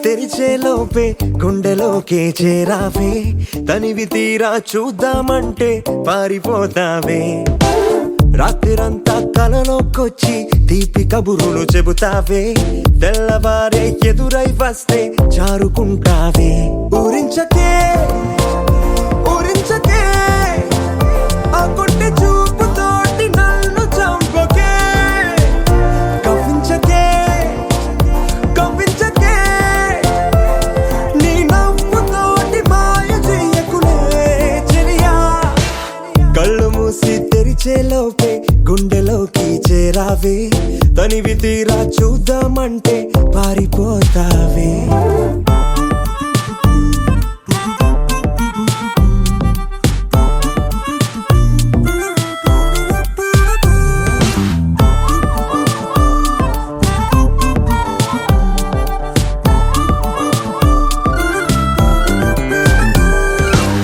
తెరిచే లోపే గుండెలోకే చేరావే తనివి తీరా చూద్దామంటే పారిపోతావే రాత్రిరంతా కలలోకొచ్చి తీపి కబురులు చెబుతావే తెల్లవారే ఎదురై వస్తే జారుకుంటావే ఊరించకే ఊరించకే ఆ కొట్టే చూపుతోటి నన్ను చంపకే కవ్వించకే కవ్వించకే నీ నవ్వుతోటి మాయ చెయ్యకులే చెలియా కళ్ళు మూసి తెరిచే లోపే గుండెలోకి చేరావే తనివి తీరా చూద్దామంటే పారిపోతావే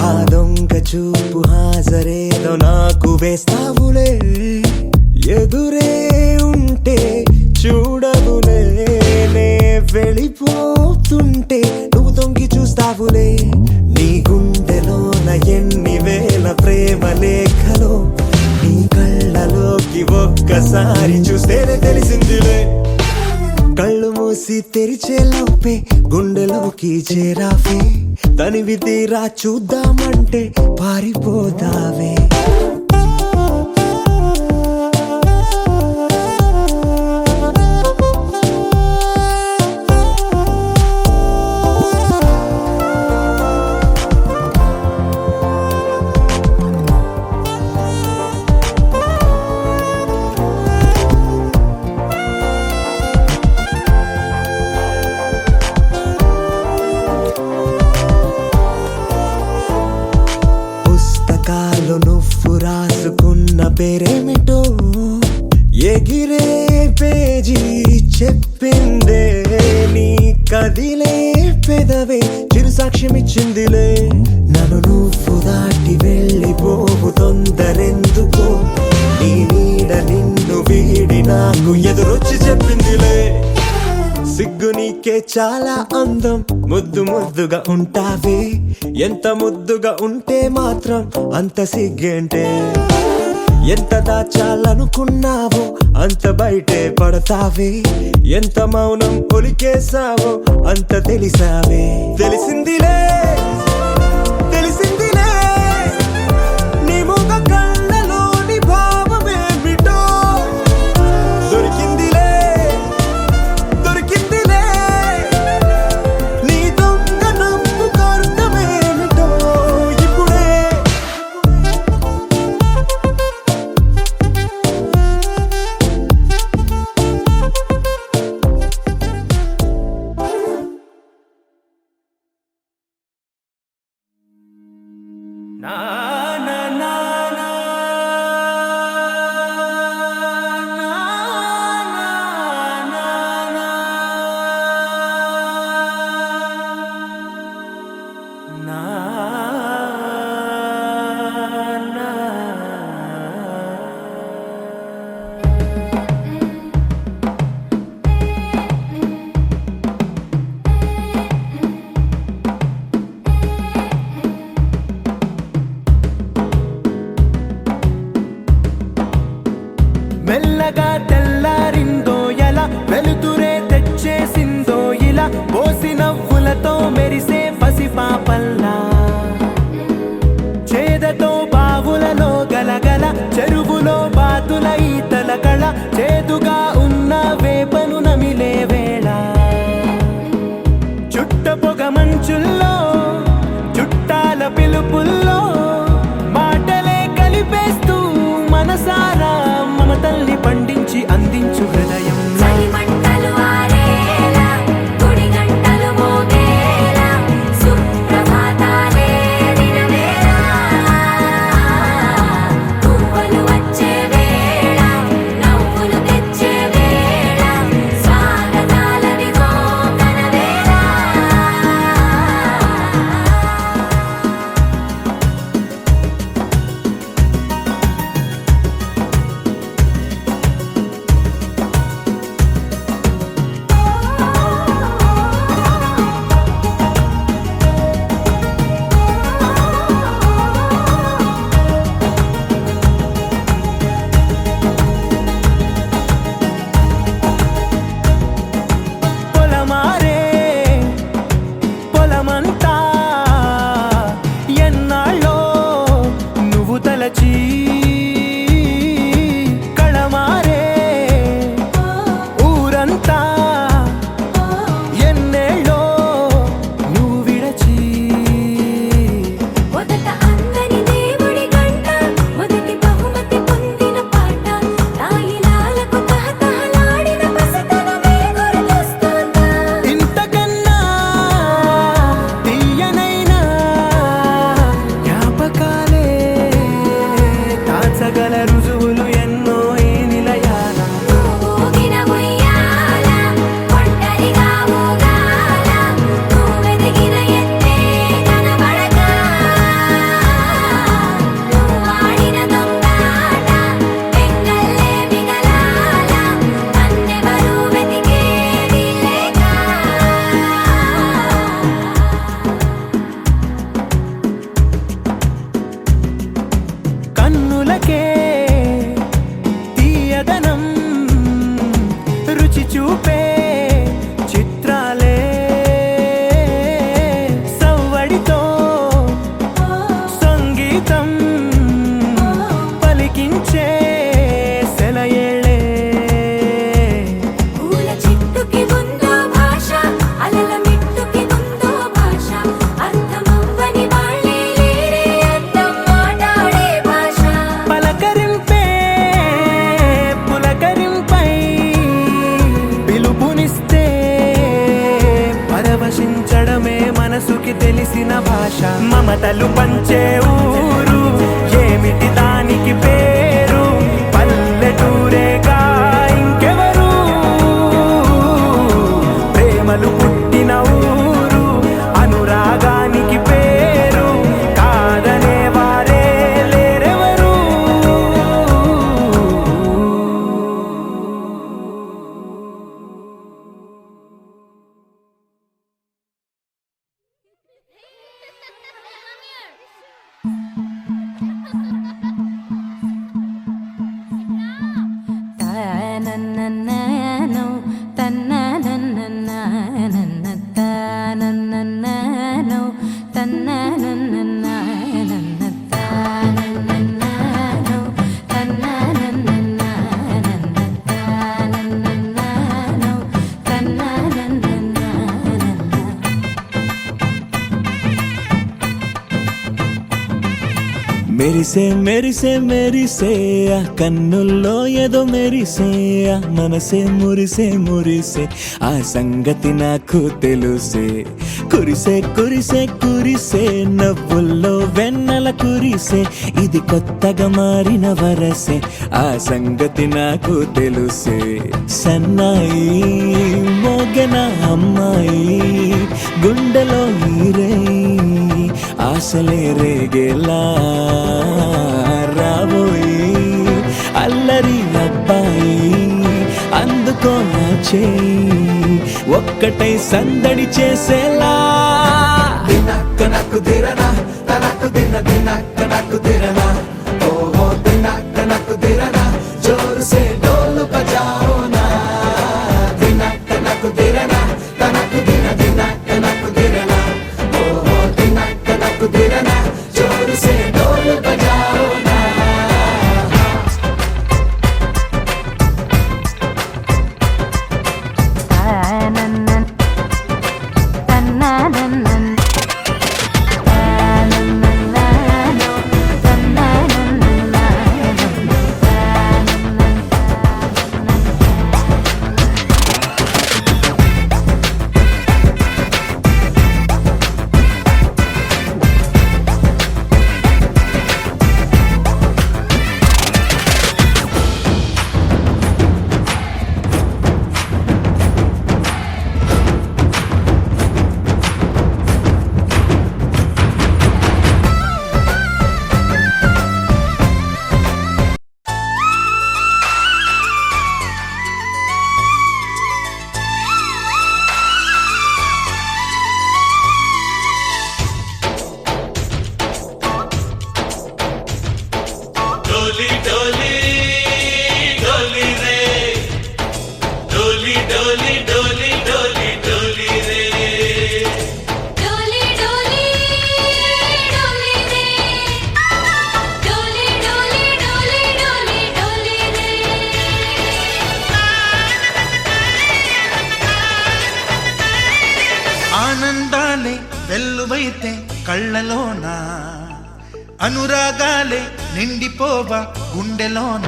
ఆ దొంగ చూపు హాజరేదో నాకు వేస్తావులే ఎదురే ఉంటే చూడవులే నే వెళ్ళిపోతుంటే నువ్వు తొంగి చూస్తావులే నీ గుండెలోన ఎన్ని వేల ప్రేమ లేఖలో నీ కళ్ళలోకి ఒక్కసారి చూస్తేనే తెలిసిందిలే కళ్ళు మూసి తెరిచే లోపే గుండెలోకి చేరావే తనివి తీరా చూద్దామంటే పారిపోతావే పుస్తకాలు నువ్వు రాసుకున్న పేరేమిటో ఎగిరే పేజీ చెప్పిందే నీ కదిలే పెదవే చిరు సాక్ష్యమిచ్చిందిలే నన్ను నువ్వు దాటి వెళ్ళిపోవు తొందరెందుకో నీ నీడ నిన్ను వీడి నాకు ఎదురొచ్చి చెప్పిందిలే సిగ్గు నీకే చాలా అందం ముద్దు ముద్దుగా ఉంటావే ఎంత ముద్దుగా ఉంటే మాత్రం అంత సిగ్గేంటే ఎంత దాచాలనుకున్నావో అంత బయటే పడతావే ఎంత మౌనం ఒలికేసావో అంత తెలిసావే తెలిసిందిలే తెలిసిందిలే నీ ముఖ కళ్ళలోని భావమేమిటో దొరికిందిలే దొరికిందిలే నీ దొంగ నవ్వు అర్థమేమిటో ఇప్పుడే నా నా నా నా మెల్లగా తెల్లారిందో ఎలా వెలుతురే తెచ్చేసిందో ఇలా పోసి నవ్వులతో మెరిసే పసిపాపల్లా భాష మమతలు పంచే ఊరు ఏమిటి దానికి పేరు పల్లెటూరేగా ఇంకెవరు ప్రేమలు పుట్టిన ఊరు అనురాగానికి పేరు కాదనే వారే లేరెవరు తనననననో తననననననన తనననననో తననననననన తనననననో తననననననన తనననననో తననననననన మెరిసే మెరిసే మెరిసే ఆ కన్నుల్లో ఏదో మెరిసే ఆ మనసే మురిసే మురిసే ఆ సంగతి నాకు తెలుసే కురిసే కురిసే కురిసే నవ్వుల్లో వెన్నెల కురిసే ఇది కొత్తగా మారిన వరసే ఆ సంగతి నాకు తెలుసే సన్నాయి మోగెన అమ్మాయి గుండెలో ఈరే ఆశలే రేగేలా రాబోయి అల్లరి అబ్బాయి అందుకో నా చేయి ఒక్కటై సందడి చేసేలా దినక్క నాకు దిరనా తనకు దిన దినక్క నాకు దిరనా ఓహో దినక్క నాకు దిరనా జోరు సే డోలు బజాओ నా దినక్క నాకు దిరనా తనకు దిన దినక్క నాకు దిరనా ఓహో దినక్క నాకు దిరనా జోరు సే డోలు బజాओ నా डोली डोली डोली रे डोली डोली डोली डोली डोली रे डोली डोली डोली रे डोली डोली डोली डोली डोली रे ఆనందాలే వెల్లువైతే కళ్ళలోన అనురాగాలే నిండిపోవా గుండెలోన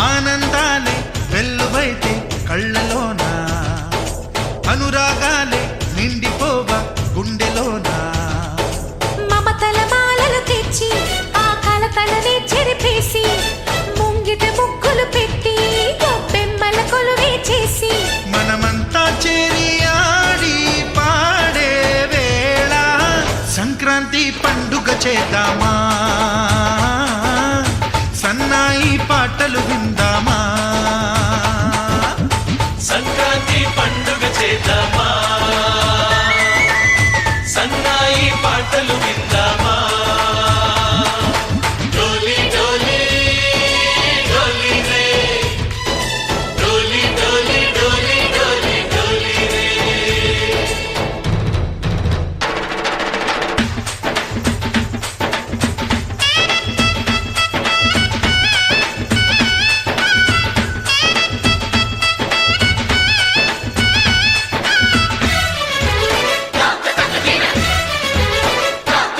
ఆనందాలే వెల్లువైతే కళ్ళలోన అనురాగాలే నిండిపోవా గుండెలోన మమతల మాలలు తెచ్చి ఆ కలతలనే చెరిపేసి ముంగిట ముగ్గులు పెట్టి బెమ్మల కొలువే చేసి మనమంతా చేరి ఆడి పాడే వేళ సంక్రాంతి పండుగ చేద్దామా సన్నాయి పాటలు విందామా సంక్రాంతి పండుగ చేద్దామా సన్నాయి పాటలు విందామా డోలి డోలి డోలి రే డోలి డోలి డోలి డోలి డోలి రే తాక తాక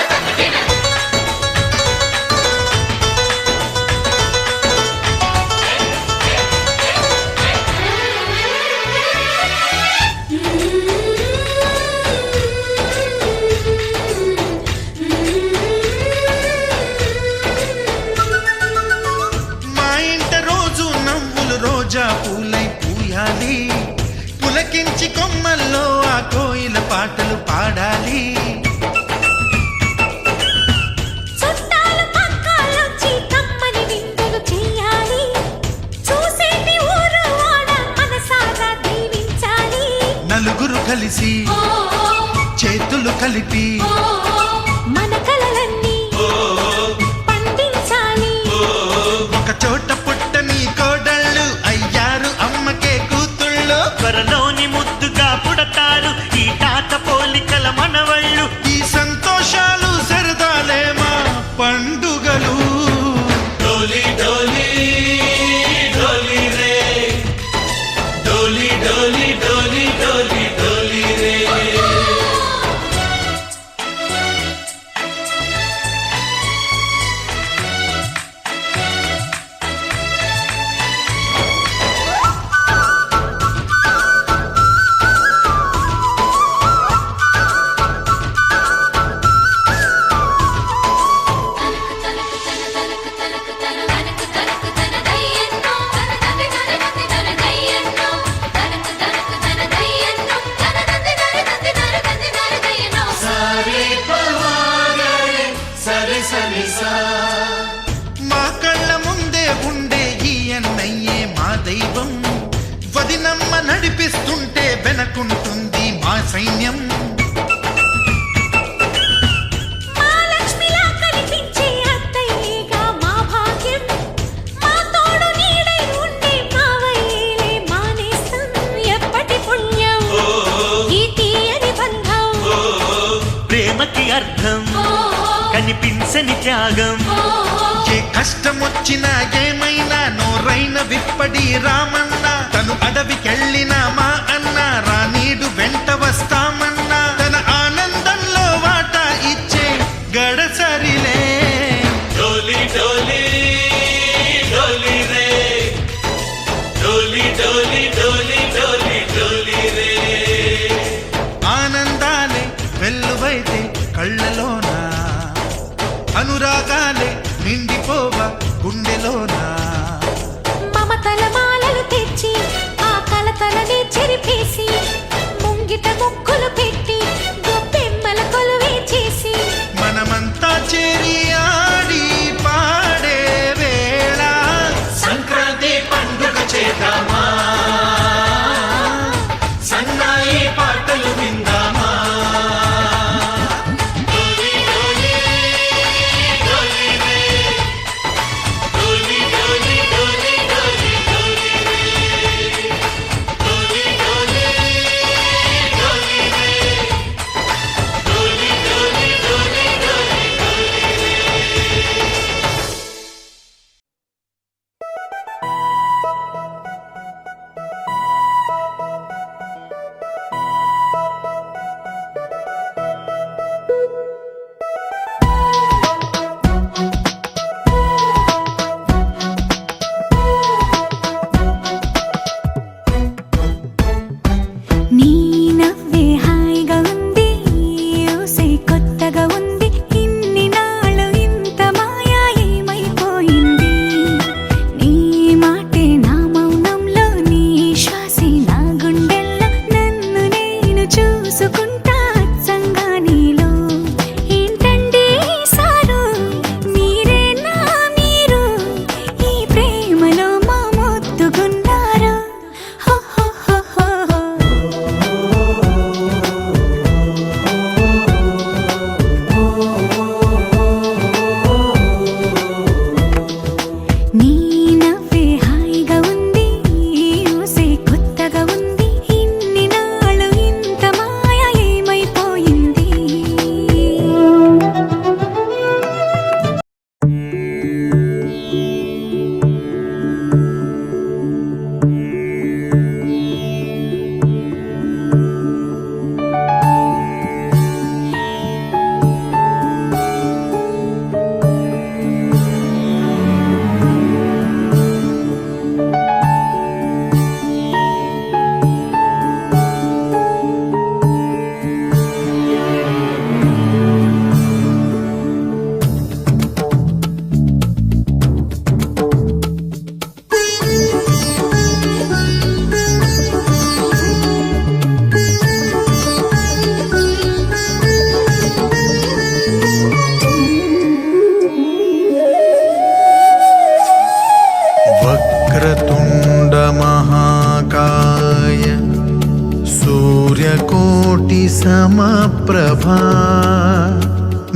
కలిపి మన కలలన్నీ పండించాలి. ఒక చోట పుట్టని కోడళ్ళు అయ్యారు అమ్మకే కూతుళ్ళు. త్వరలోని ముద్దుగా పుడతారు ఈ తాత పోలికల మనవళ్ళు. ఈ సంతోషాలు సరదాలే మా పండుగలు. డోలి డోలి డోలి రే డోలి డోలి డోలి డోలి డోలి రే సరే పవాగరే సరే సరే సా మా కళ్ళ ముందే ఉండే ఈ అన్నయ్యే మా దైవం. వదినమ్మ నడిపిస్తుంటే వెనకుంటుంది మా సైన్యం. మా లక్ష్మిలా కనిపించే అత్తయ్యేగా మా భాగ్యం. మా తోడు నీడై ఉండే మావయ్యేలే మా నేస్తం. ఎప్పటి పుణ్యం ఈ తీయని బంధం. ప్రేమకి అర్థం కనిపించని త్యాగం. ఏ కష్టం వచ్చినా ఏమైనా నోరైన విప్పడి రామన్నా. తను అడవికెళ్ళిన మా అన్న రానీడు వెంట వస్తామన్నా. తన ఆనందంలో వాటా ఇచ్చే గడసరిలే. డోలి డోలి డోలి రే డోలి డోలి డోలి డోలి డోలి రే ఆనందాలే వెల్లువైతే కళ్ళలోన, అనురాగాలే నిండిపోవ గుండెలోనా. మమతల మాలలు తెచ్చి ఆ కలతలనే చెరిపేసి ముంగిట ముక్కులు పెట్టి గొప్పెమ్మల కొలువే చేసి మనమంతా చేరి ఆడి పాడే వేళ సంక్రాంతి పండుగ చేద్దామా సన్నాయి పాటలు విందామా డోలి డోలి డోలి రే డోలి డోలి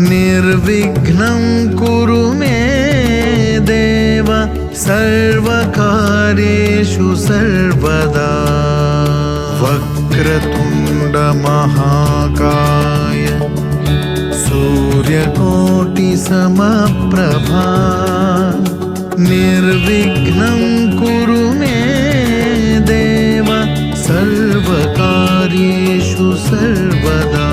నిర్విఘ్నం కురు మే దేవ సర్వకార్యేషు సర్వదా వక్రతుండ మహాకాయ సూర్యకోటి సమప్రభా నిర్విఘ్నం కురు మే దేవ సర్వకార్యేషు సర్వదా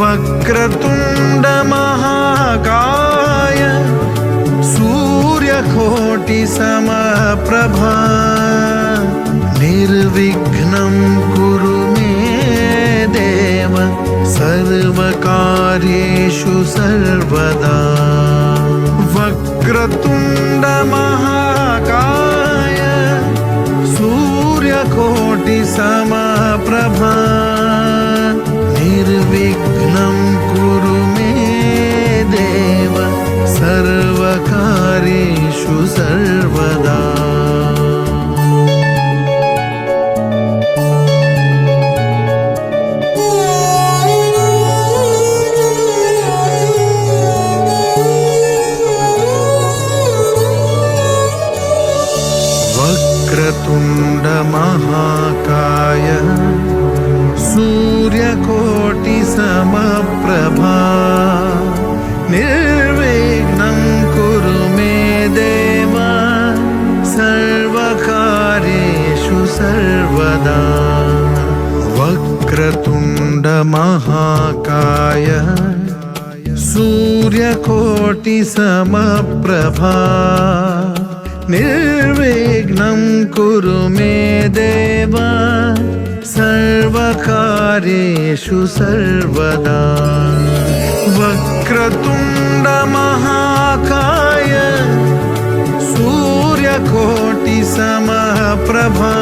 వక్రతుండ మహాకాయ సూర్యకోటి సమప్రభా నిర్విఘ్నం కురు మే దేవ సర్వకార్యేషు సర్వదా వక్రతుండ మహాకాయ సూర్యకోటి సమప్రభా నిర్విఘ్నం కురు మే దేవ సర్వకార్యేషు సర్వదా వక్రతుండ మహాకాయ సూర్యకోటి సమప్రభా నిర్విఘ్నం కురు మే దేవ సర్వకార్యేషు సర్వదా వక్రతుండ మహాకాయ సూర్యకోటి సమప్రభా నిర్విఘ్నం కురు మే దేవ సర్వకార్యేషు సర్వదా వక్రతుండ మహాకాయ సూర్యకోటి సమప్రభా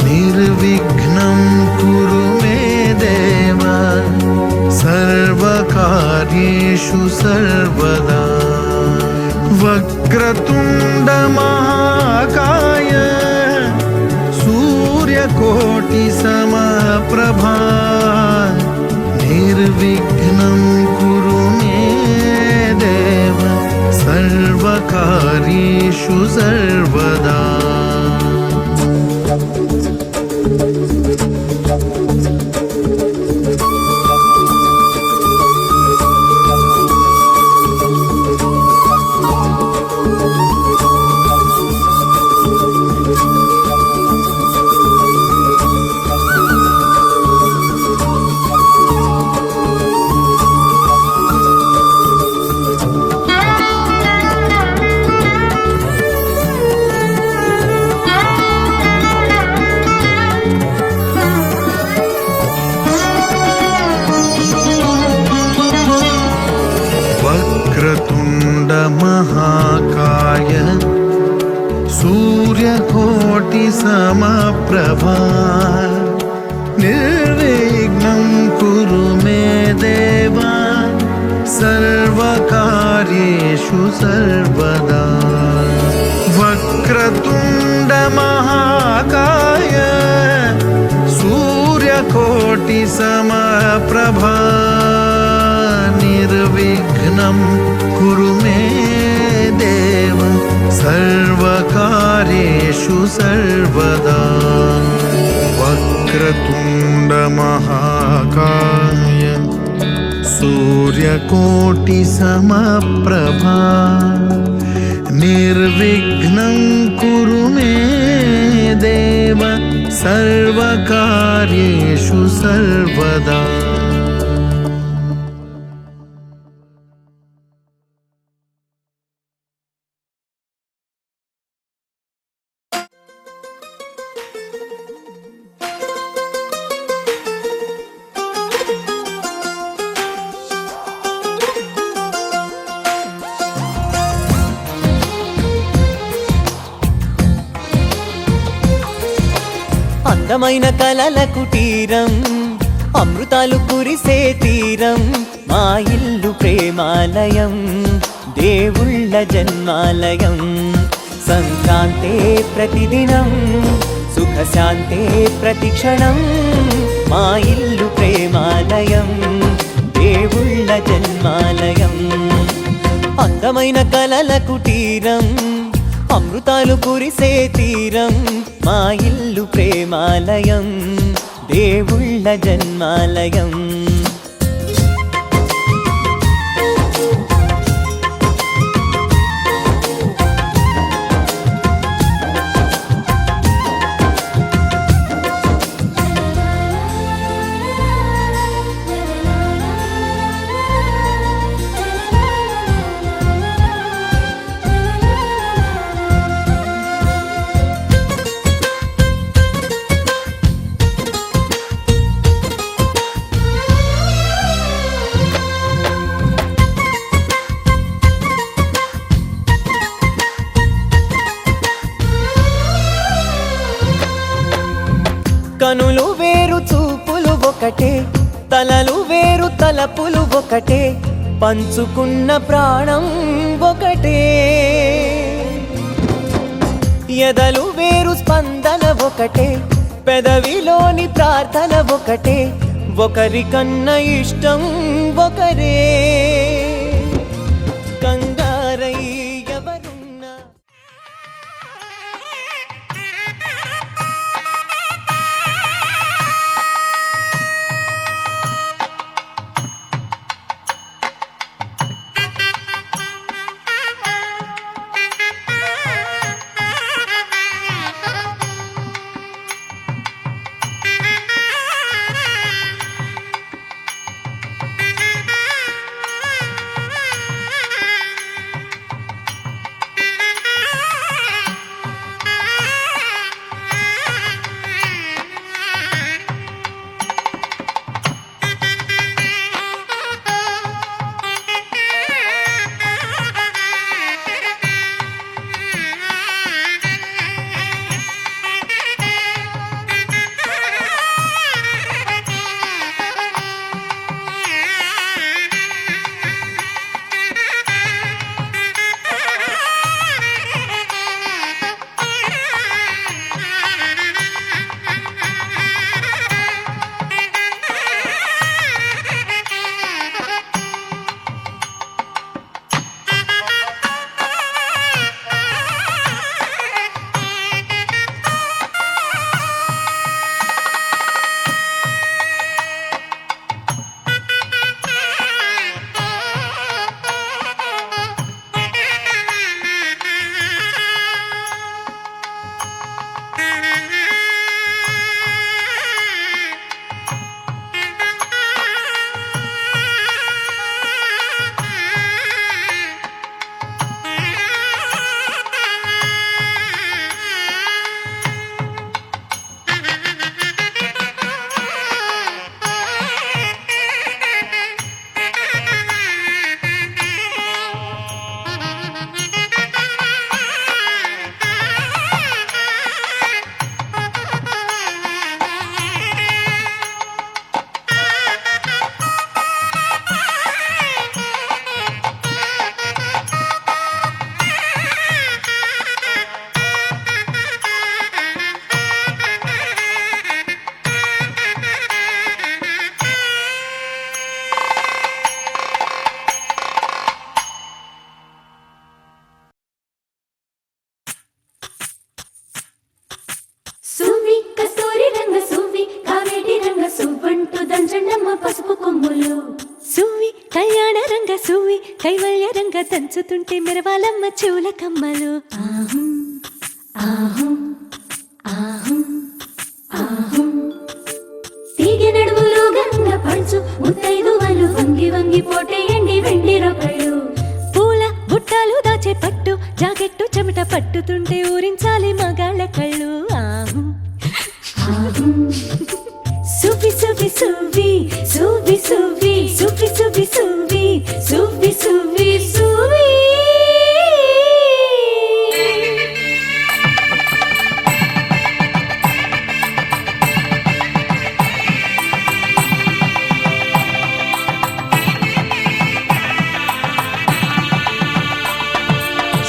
నిర్విఘ్నం కురు మే దేవ సర్వకార్యేషు సర్వదా వక్రతుండ మహాకాయ సూర్యకోటి సమప్రభా నిర్విఘ్నం కురు మే దేవ సర్వకార్యేషు సర్వదా వక్రతుండ మహాకాయ సూర్యకోటి సమప్రభా నిర్విఘ్నం కురు మే దేవ సర్వకార్యేషు సర్వదా వక్రతుండ మహాకాయ సూర్యకోటి సమప్రభా నిర్విఘ్నం కురు మే దేవ సర్వకార్యేషు సర్వదా వక్రతుండ మహాకాయ సూర్యకోటి సమప్రభా నిర్విఘ్నం కురు మే దేవ సర్వకార్యేషు సర్వదా అందమైన కలల కుటీరం అమృతాలు కురిసే తీరం మా ఇల్లు ప్రేమాలయం దేవుళ్ళ జన్మాలయం సంక్రాంతే ప్రతిదినం సుఖశాంతే ప్రతిక్షణం మా ఇల్లు ప్రేమాలయం దేవుళ్ళ జన్మాలయం అందమైన కలల కుటీరం అమృతాలు కురిసే తీరం మా ఇల్లు ప్రేమాలయం దేవుళ్ళ జన్మాలయం కనులు వేరు చూపులు ఒకటే తలలు వేరు తలపులు ఒకటే పంచుకున్న ప్రాణం ఒకటే ఎదలు వేరు స్పందన ఒకటే పెదవిలోని ప్రార్థన ఒకటే ఒకరికన్నా ఇష్టం ఒకరే కంగారై ఎవరున్నా కళ్యాణ రంగ సువి కైవల్య రంగ దంచుతుంటే మెరవాలమ్మ చెవుల కమ్మలు ఆహం ఆహం ఆహం ఆహం తీగె నడుములు గంగ పంచు ముత్తైదువలు వంగి వంగి పోటేయండి వెండి రొకళ్ళు పూల బుట్టాలు దాచే పట్టు జాకెట్టు చెమట పట్టుతుంటే ఊరించాలి మగాళ్ళ కళ్ళు ఆహం ఆహం సువి సువి సువి సువి సువి సువి సువి సువి సువి సువి సువి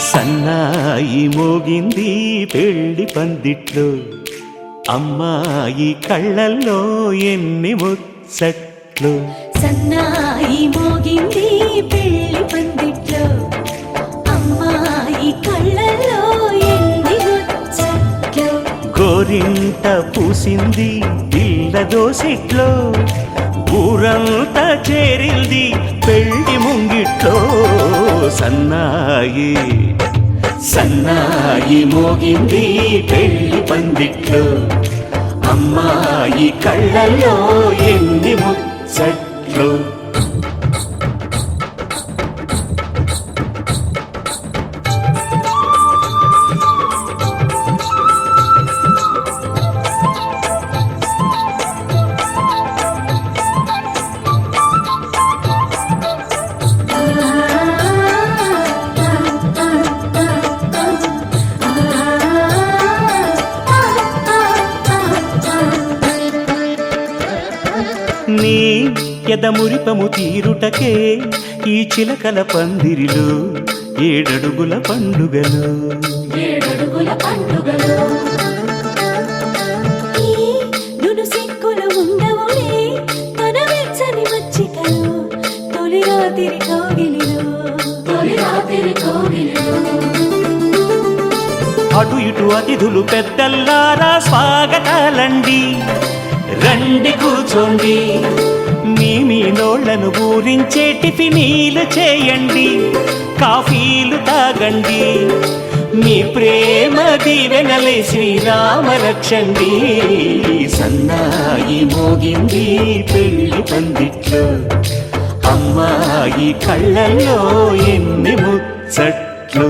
సన్నాయి మోగింది పెళ్లి పందిట్లో అమ్మాయి కళ్ళల్లో ఎన్ని ముచ్చట్లు సన్నాయి మోగింది పెళ్లి పందిట్లో అమ్మాయి కళ్ళల్లో ఎన్ని ముచ్చట్లు గోరింట పూసింది పిల్ల దోసిట్లో ఊరంతా చేరింది పెళ్లి ముంగిట్లో సన్నాయి సన్నాయి మోగింది పెళ్లి పందిట్లో అమ్మాయి కళ్ళల్లో ఎన్ని ముచ్చట్లు నీ ఎదమురిపము తీరుటకే ఈ చిలకల పందిరిలో ఏడడుగుల పండుగలు ఏడడుగుల పండుగలు ఈ నును సిక్కులు ఉండవులే తన వెచ్చని మచ్చికలు తొలి రాత్రి కోగిలిలో అటు ఇటు అతిథులు పెద్దల్లారా స్వాగతాలండి రండి కూర్చోండి మీ నోళ్లను ఊరించే టిఫినీలు చేయండి కాఫీలు తాగండి మీ ప్రేమ దీవెనలే శ్రీరామ రక్షండి సన్నాయి మోగింది పెళ్లి పందిట్లో అమ్మాయి కళ్ళల్లో ఎన్ని ముచ్చట్లు